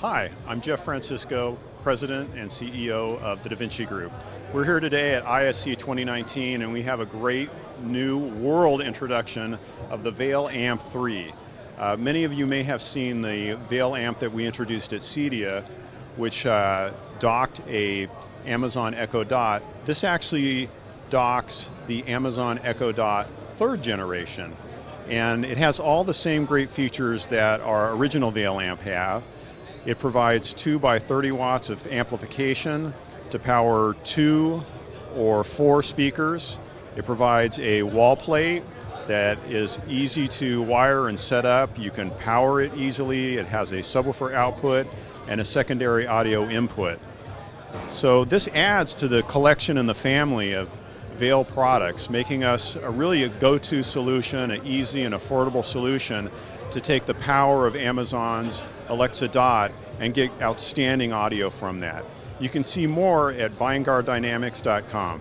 Hi, I'm Jeff Francisco, President and CEO of the Da Vinci Group. We're here today at ISE 2019 and we have a great new world introduction of the VAIL Amp 3. Many of you may have seen the VAIL Amp that we introduced at CEDIA, which docked a Amazon Echo Dot. This actually docks the Amazon Echo Dot 3rd generation. And it has all the same great features that our original VAIL Amp have. It provides 2 by 30 watts of amplification to power 2 or 4 speakers. It provides a wall plate that is easy to wire and set up. You can power it easily. It has a subwoofer output and a secondary audio input. So this adds to the collection and the family of VAIL products, making us really a go-to solution, an easy and affordable solution to take the power of Amazon's Alexa Dot and get outstanding audio from that. You can see more at VanguardDynamics.com.